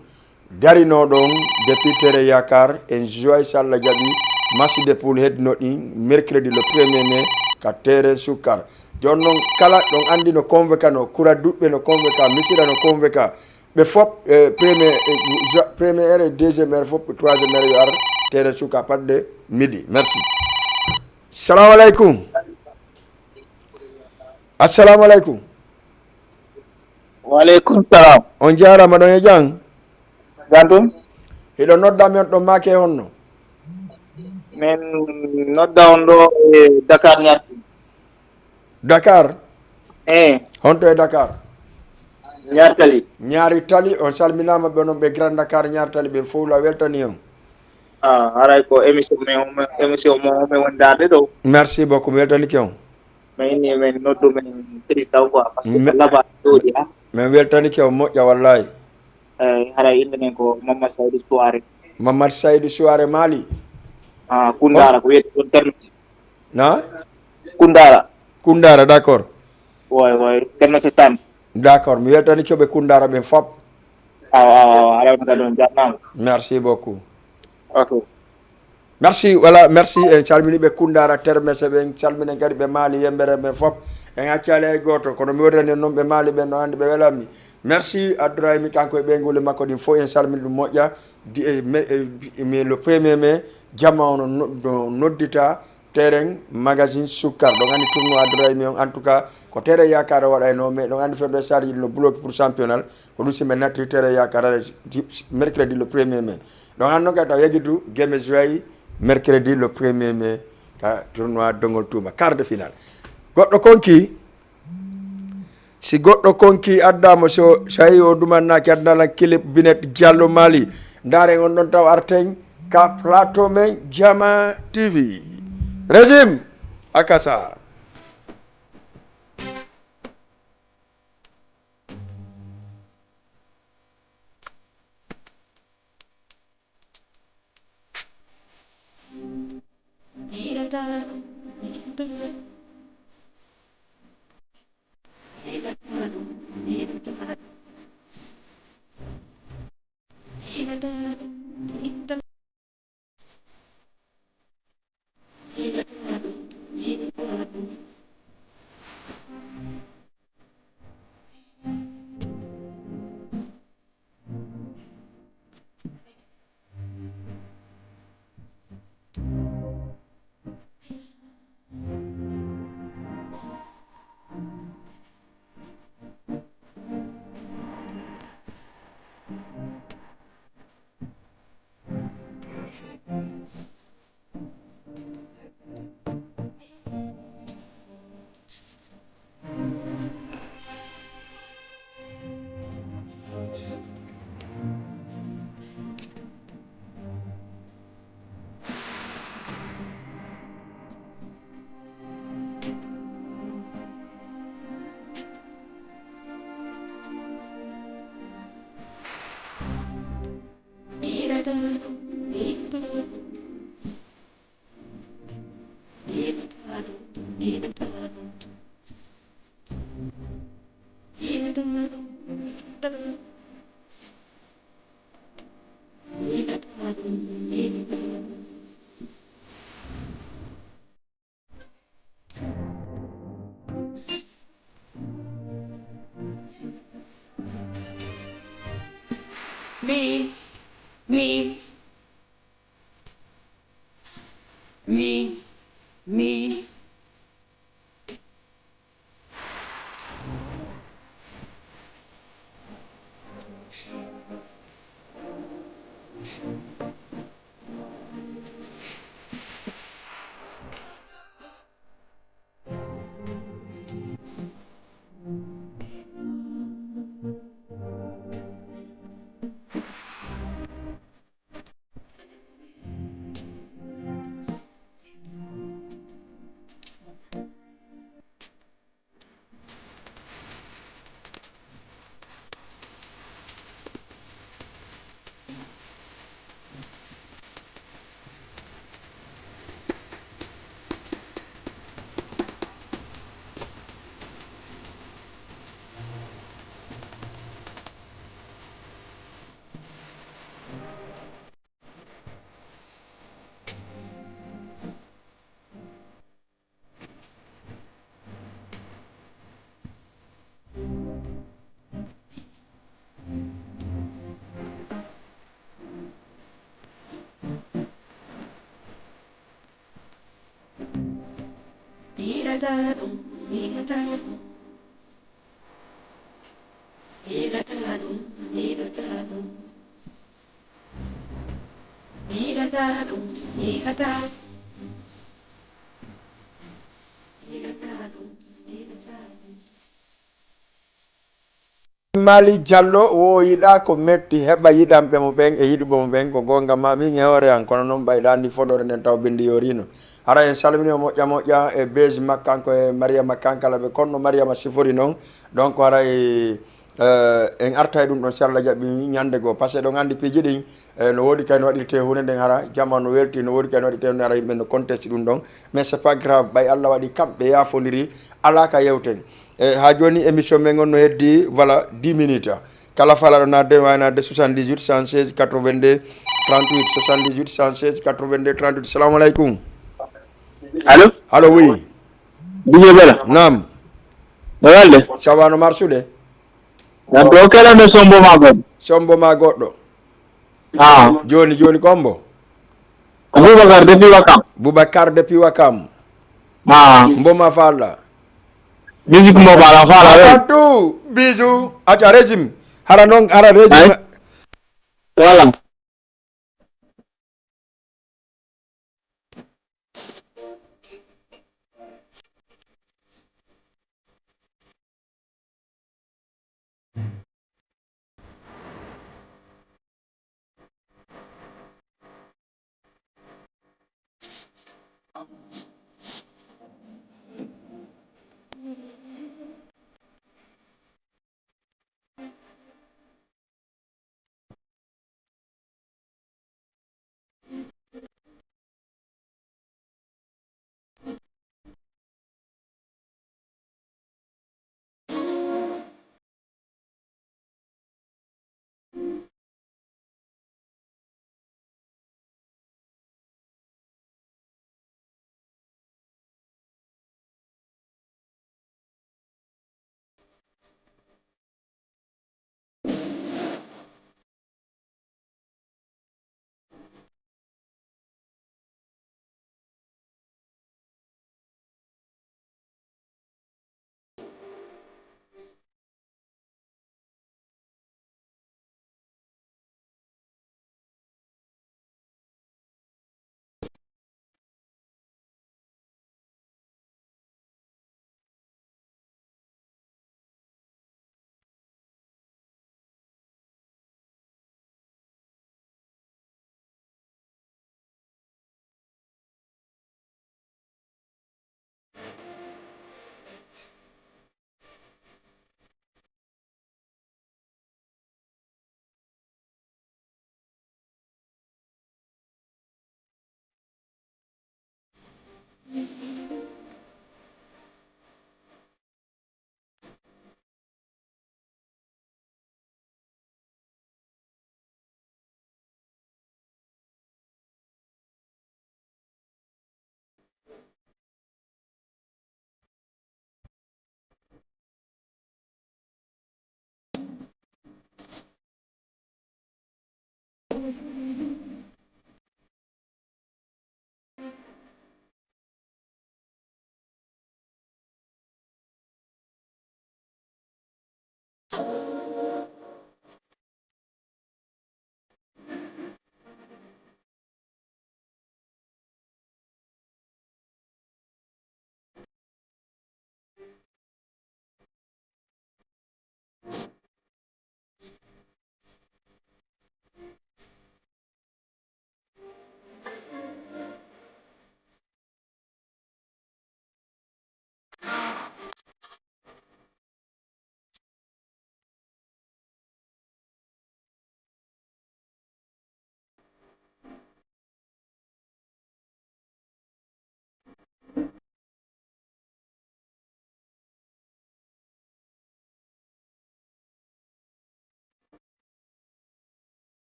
A: darino ɗon depuis tere yakar en joy salla jaɓi match de poule heddino ɗin mercredi le 1er mai ka terrain Soukar joni noon kala ɗon andi no convoca no kura duɓɓe no convoca misira no convoca ɓe fop premier et deuxième heure fop troisième heure yo ar terrain Soukar patde midi. Merci. Assalamu aleykum. Assalamu aleykum.
B: Waleykum salam.
A: On jarama ɗon e jang?
B: Gantum?
A: Hiɗo nodda men ɗo make honno?
B: Men nodda on ɗo e Dakar ñarti.
A: Dakar? Honto e Dakar?
B: Ñartali.
A: Ñaari tali on salminama ɓe noon ɓe Grand Dakar ñartali ɓe fowla weltani on.
B: Haray ko émission mo homi wondarde ɗo.
A: Merci beaucoup mi weltanike on.
B: Mayni men noddu men président quoi par ce que laba ɗoɗi ha.
A: Min weltanike on moƴƴa wallahi.
B: Haray inde men ko Mamadou Saydou Souare.
A: Mamadou Saydou Souare Mali.
B: Koundara ko wiyete ɗon termite.
A: Na?
B: Koundara
A: d'accord.
B: Way termite tan.
A: D'accord mi weltanike ɓe Koundara ɓen fop.
B: Haray on kadi on jarnama.
A: Merci beaucoup.
B: Ok.
A: Merci voilà merci en calmini ɓe Koundara termese ɓen calminen kadi ɓe Mali yembere ɓen fop en accali hay goto kono mi wodani noon ɓe Mali ɓen no andi ɓe welami. Merci Abdourahimi kanko e ɓeygole makko ɗin fof en salmini ɗum moƴƴa mais le 1er mai jamma ono noddita terrain magazine Soukar ɗon andi tournoi Abdourahimi on en tout cas ko terrain yakar waɗa no mais ɗon andi ferde sarji no bloqué pour championnat ko ɗum simen nattiri terrain yakar mercredi le 1er mai ɗon andi noon kadi taw yajitu Guémé Joyi mercredi le 1er mai ka tournoi Dongol Touma quart de finale goɗɗo konki si goɗɗo konki addama so tawi o ɗumannaki addalan clip Binet Diallo Mali ndare on ɗon taw arten ka plateau men Jama TV régime akasa
J: Me, me, me, me.
A: Mali Diallo o yiɗa ko metti heɓa yiɗamɓe mo ɓen e yiɗuɓe mo ɓen ko gonga ma min e hoore an kono noon ɓayɗani foɗore nden taw ɓendi yorino hara en salmini o moƴƴa moƴƴa e beige makkanko e mariama kankala ɓe konno mariama sifori noon donc hara en arta e ɗum ɗon si Allah jaɓi ñande goo par ce que ɗon andi piiji ɗin no woodi kayno waɗirte hunde nden hara jamanu welti no woodi kayno waɗirte hunde hara yimɓe no conteste ɗum ɗon mais c'est pas grave ɓay Allah waɗi kamɓe yafodiri ala ka yewten ha joni émission men gon no heddi voilà 10 minutes kala falaɗo nadde waynade 78 116 82 38 78 116 82 38 salamu aleykum allo oui
F: DJ Bella
A: nam
F: no walde
A: sawano marsude
F: nam to kelande sombo ma goɗɗo joni
A: kombo
F: Boubacar depuis
A: Wakam mboma falla
F: musique mo bala fala
A: tout bisou aca régime hara noon hara régime
F: voilà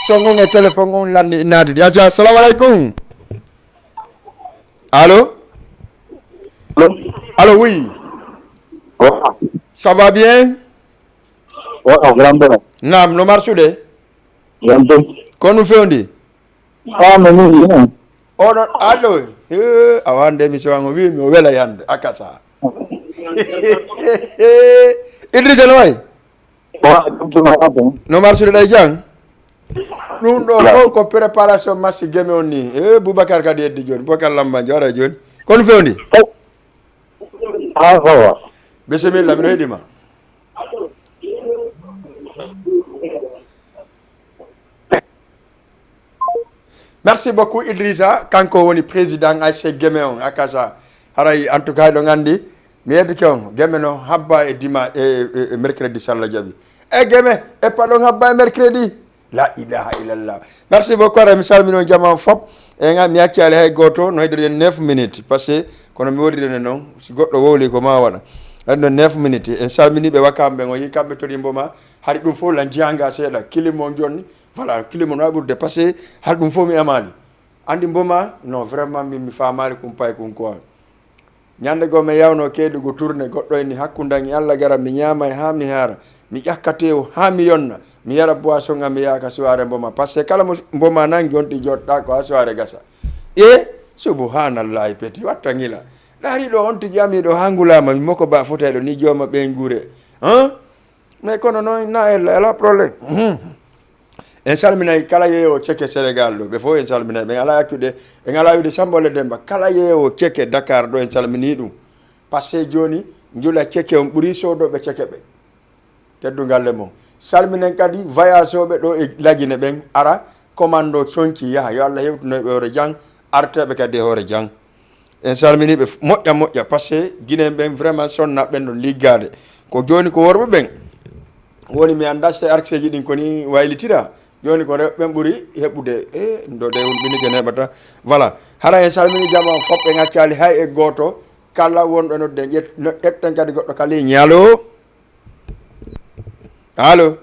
A: Songo nge téléphone on landi nadi aja assalamu alaikum. Allô? Allô, oui. Ça va bien? Nam, no marsude? Qu'on nous fait on dit? Oh non, allo. Awande mission ngo wi mi wela yande akasa. Idrissa Loy. No marsude day jang? Nous do ko préparation match game on ni. Boubacar Kadi eddi joni, Boubacar Lamba jora joni. Qu'on nous fait on dit? Bismillah mi hedima. Merci beaucoup Idrissa kanko woni président ASC Guéméon akasa haray en tout cas do ngandi mi yeddi kon Guéméno habba e dima e mercredi salla jabi e Guémé e pardon habba e mercredi la ilaha illallah. Merci beaucoup ara mi salmino jama fop e nga mi accale hay goto no hediri 9 minutes passé kono mi wodi non si goddo wowli ko ma wada ando 9 minutes en salmini be wakambe ngo yi kambe tori mboma hari dum fo la janga seda kilimo jonni voilà kilimo no aburde passé har dum fo mi amali andi mboma non vraiment mi famali kum pay kum ko nyande go me yawno kedu go tourner goddo ni hakkundangi alla gara mi nyama ha mi hara mi yakkate o ha mi yonna mi yara boisson ngam mi yaka soare mboma passé kala mo mboma nangi jonti jotta ko soare gasa e subhanallah peti wattangila dari do on tigi ami do hangulama mi moko ba fotedo ni joma be ngure hein mais kono no na la problème en salmina kala yeyo ceke Sénégal do be fo en salmina be ala yakkude en ala yude sambole demba kala yeyo ceke Dakar do en salmini dum passé joni njula ceke on buri sodo be ceke be teddungal le mom salminen kadi voyage be do e lagine ben ara commando chonci ya yo Allah hewtuno be hore jang artebe kadi hore jang en salmini be moƴƴa passé guinen ben vraiment sonna ben no liggade ko joni ko worbe ben woni mi anda se arceji din ko ni waylitira joni ko ben buri hebude ndo de won bini gene bata voilà hara en salmini jama fop e ngacciali hay e goto kala wondo no de etten kadi goddo kali nyalo allo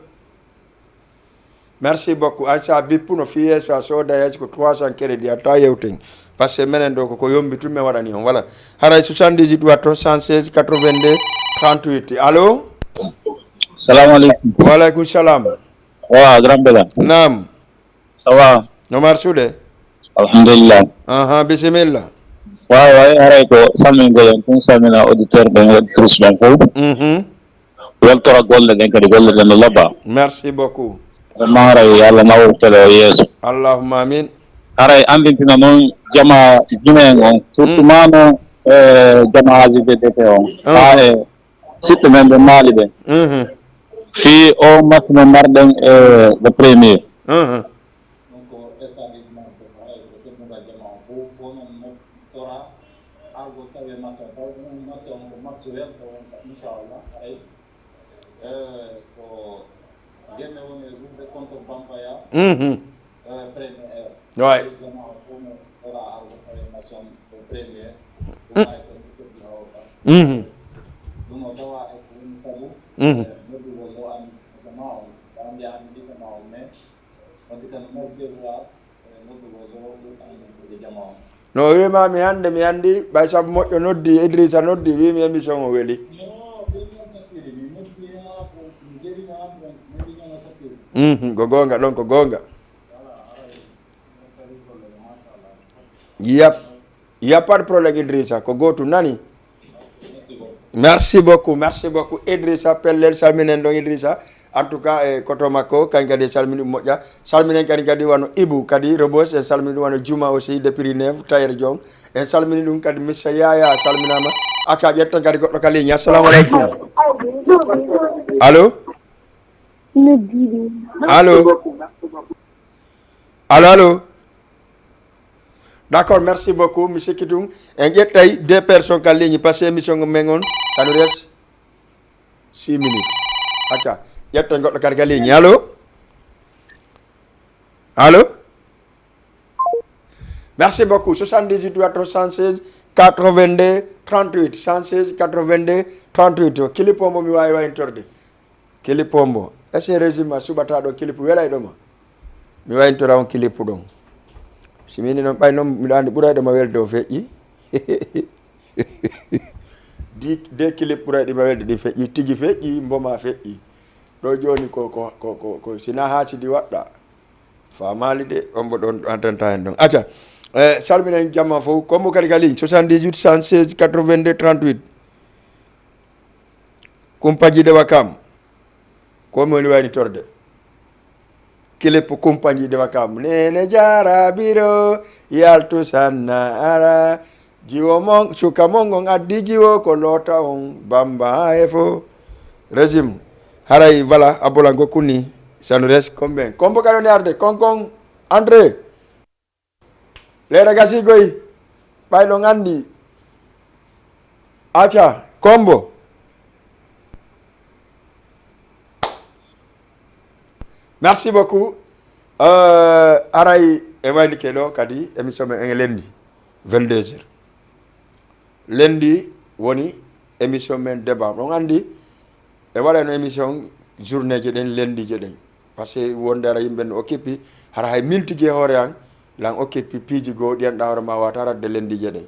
A: merci beaucoup ansa bippuno fiye so soda yaj ko 300 crédit ata yewten parce que menen do ko yombitu me wadani on voilà hara 78 watto 116 82 38 allo
K: salam alaikum.
A: Wa alaikum salam.
K: Wa grand bela.
A: Naam.
K: Ça va?
A: No marsude.
K: Alhamdulillah.
A: Bismillah.
K: Wa haray ko salmin goyon kun salmina auditeur ben auditrice ben ko. Weltora golle den kadi golle den laba.
A: Merci beaucoup.
K: Vraiment haray yalla nawo tele yeso.
A: Allahumma amin.
K: Haray andintina non jama jinen on surtout mano jama AJDP on. Sitte men be mali be. Fi o masmo marden le premier
A: Ouais. No wima mi andi bay sab moƴƴo noddi Idrissa noddi wimi émission o weli ko gonga ɗon ko gonga y a pas de problème Idrissa ko gotu nani merci beaucoup Idrissa pellel salminen ɗon Idrissa en tout cas e koto makko kañ kadi salmini moƴƴa salminen kadi wano Ibou kadi Rebos en salmini wano Juma aussi depuis Neuve Tayer Diong en salmini ɗum kadi Missa Yaya salminama aka ƴettan kadi goɗɗo ka ligne assalamu aleykum allo allo d'accord merci beaucoup mi sikki tum en ƴettay 2 personnes ka ligne par ce que émission men on ça nous reste 6 minutes acca ƴetten goɗɗo kadi ka ligne allo merci beaucoup 78 316 82 38 116 82 38 kilipombo mi wawi wayntorde kilipombo est ce que régime suɓata ɗo kilipu welay ɗoma mi wayintora on kilipu ɗon si mini noon ɓay noon miɗo andi ɓurayɗoma welde o feƴƴi de clip ɓurayɗima welde ɗi feƴƴi tigi feƴƴi mboma feƴƴi ɗo joni ko sina hacidi waɗɗa famali de on mbo ɗon antanta hen ɗon acca salminen jamma fof kombo kadi ka ligne 78 116 82 38 kumpaji dewa kam komi woni wayni torde clip kumpaji dewa kam nene jara biro yaltu sanna ara jiwo mon suka mongon addi jiwo ko lota on bamba efo régime haray voilà abola gokuni ça nous reste combien combo kadi on arde konkon André leda gasi goy ɓayɗo andi aca combo merci beaucoup aray e wayni keɗo kadi émission men en lendi 22h lendi woni émission men débat ɗon andi e waɗano émission journée je ɗen lendi je ɗen par ce que wonde ara yimɓe no occupé hara hay mintigui hoore an lan occupé piiji goo ɗiyanɗa hoore ma wata radde lendi je ɗen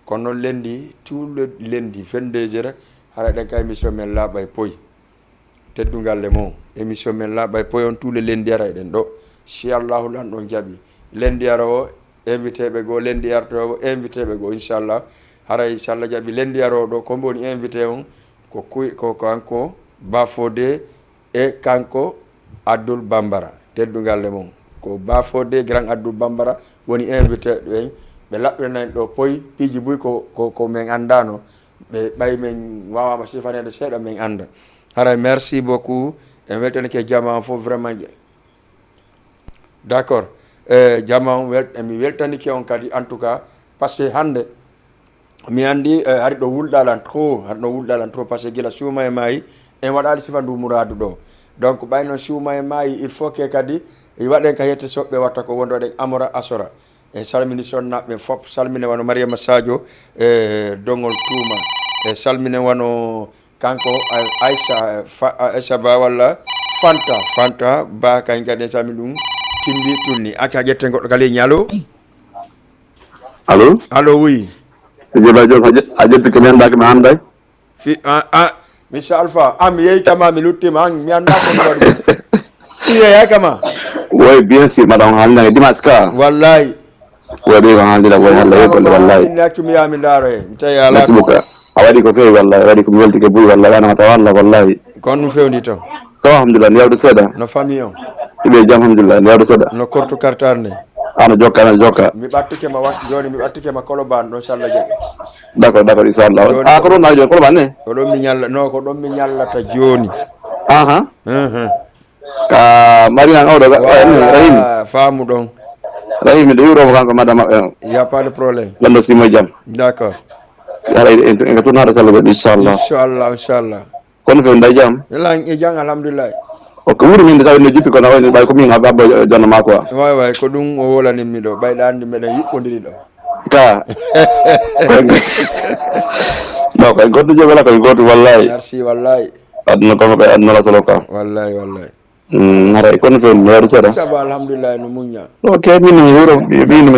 A: kono noon lendi tout le lendi 22h hara ɗen ka émission men laaɓa e poyi teddungal le mo émission men laaɓa e poyi on tout le lendi ara eɗen ɗo si allahu lan ɗon jaaɓi lendi ara o invité ɓe goo lendi artowo invité ɓe goo inchallah haray so Allah jaaɓi lendi ara o ɗo ko mboni invité on ko kanko Bafodé e kanko Abdoul Bambara teddungal le mum ko Bafodé grand Abdoul Bambara woni invité ɓen ɓe laɓɓinan ɗo poyi piiji buy ko min andano ɓe ɓay min wawama sifanede seeɗa min anda haray merci beaucoup en weltanike jama fof vraiment d' accord jama mi weltanike on kadi en tout cas par ce que hande mi andi hari ɗo wulɗalan trop par ce que gila suuma e maayi en waɗali sifa ndu mouradu ɗo donc ɓay noon suuma e maayi il faut que kadi waɗen ka yette soɓɓe watta ko wonɗo ɗen amora asora en salmini sonnaɓe fof salmine wano Mariama Sadio e dongol tuuma e salmine wano kanko Aissa Ba walla Fanta ba kañ kadi en salmini ɗum timbi tunni acca ƴette goɗɗo ka ligne allo oui
F: Jola Diop a ƴetti ko nenɗaki mi anday
A: Mr Alpha mi yeytama mi luttima mi anda ko mi waɗi yeeya kama
F: oui bien sûr maɗa on haalnage dimanche ka
A: wallahi
F: waɗi ko haaldira koye halla yegolle wallahi
A: minne accumi yami daaro he mi tawi ala
F: merci beaucoup a waɗi ko fewi wallahi a waɗi komi weltike buy wallahi wanama tawa Allah wallahi
A: kono ɗum fewndi to
F: so alhamdulillah ndi yawde seeɗa
A: no famille on
F: iɓe jaam alhamdulillah ndi yawde seeɗa
A: no kortu kartar nde
F: ano jokka
A: mi ɓattikema joni mi ɓattikema Colobane ɗon so Allah jaɓi
F: d' accord inchallah ko ɗon najo Colobane ne
A: ko ɗon mi ñalla no ko ɗon mi ñallata joni
F: ka marian oɗo rahim
A: faamu ɗon
F: rahim de yuroma kanko madame maɓɓe
A: y a pas de problème
F: lando simo jaam
A: d' accord
F: ara en ka tournaɗo sallah goɗɗo inchallah
A: inchallah
F: kono fewi nday jaam
A: elan e jang alhamdulillah
E: ko wuri min taw no jippi ko na woni bay ko min abba jonno ma quoi
A: way ko dum o wolani mi do bayda andi meden yuppondiri do
E: ta no ko goddo je wala ko goddo wallahi
A: merci wallahi
E: aduna ko be aduna la solo ka
A: wallahi
E: ngara ko no no sada
A: saba alhamdulillah no munya
E: okay min mi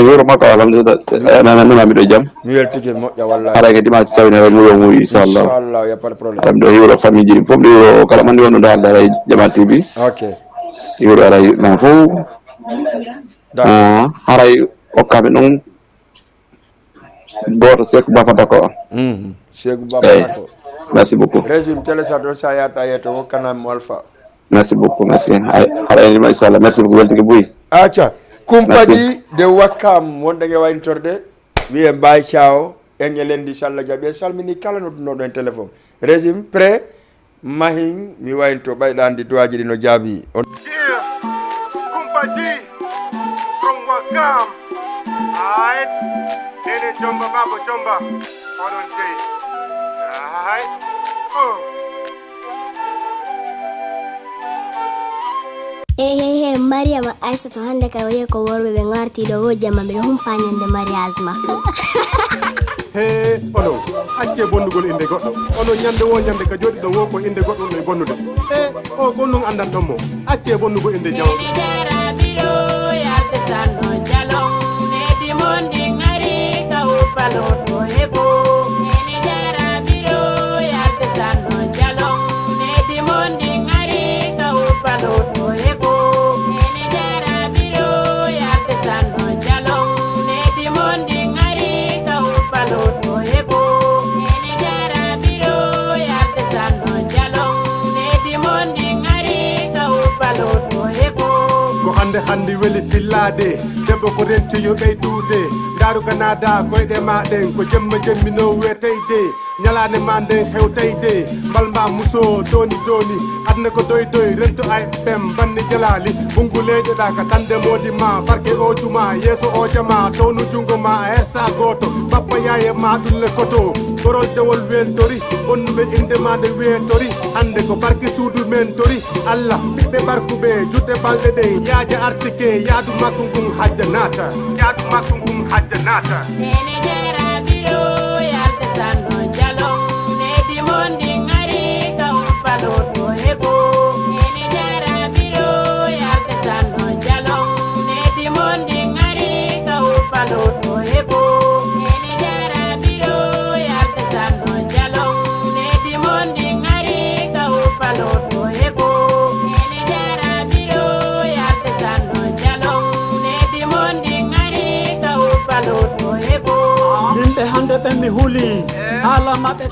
E: yoro maka alhamdulillah na mi do jam
A: mi weltike moƴƴa wallahi
E: ara ke dimanche tawne mo inshallah
A: ya pas de problème
E: am do yoro famille ji fop do kala man wonno dal dara jama tv
A: okay
E: yoro ara na fo ara o kabe non boto sek bafata ko
A: Cheikh bafata ko
E: merci beaucoup
A: régime télécharge sa ya tayeto ko kanam alpha
E: merci beaucoup merci ara ni inshallah merci beaucoup weltike buy
A: acha kumpaji de wakam wonde nge wayntorde wi e mbay ciao engelendi salla jabe salmini kala no don téléphone régime prêt mahin mi waynto baydandi doaji dino jaabi on
L: kumpaji from wakam right ene jomba babo jomba on day right
M: Hey, Mariam Aisa to hande ka waye ko worbe be ngarti do wo jamma be humpanyande mariasma.
L: Hey, ono acce bonnugol inde goddo. Ono nyande wo nyande ka jodi do wo ko inde goddo no bonnude. O ko non andan dum mo. Acce bonnugol inde nyaw. Handi weli fillade debbo ko renti yo ɓeydude daru ganada koyɗe maɗen ko jemma jemmino weteyde ñalane ma nden hewteyde balma muso doni adna ko doy rento ay pem banni jalali bungu leyɗeɗa ka tande modi ma barke o juma yeeso o jama townu jungo ma hersa goto bappa yaye ma ɗulle koto gorol dewol weltori bonnuɓe inde ma nde wetori hande ko barke suudu men tori allah ɓiɓɓe barkuɓe juɗɗe balɗe ɗe yaaja arsike yaadu makko ngum hajja naata
G: nene jara biro yalde sanno jalon nedi mondi ngari ka uppalo to hefo nene jara biro yalde sanno jalon nedi mondi ngari ka uppalo to hefo nene jara biro yalde sanno jalon nedi mondi ngari ka uppalo to hefo nene jara biro yalde sanno jalon nedi mondi ngari ka uppalo to hefo
N: yimɓe hande ɓe mi huuli haala maɓɓe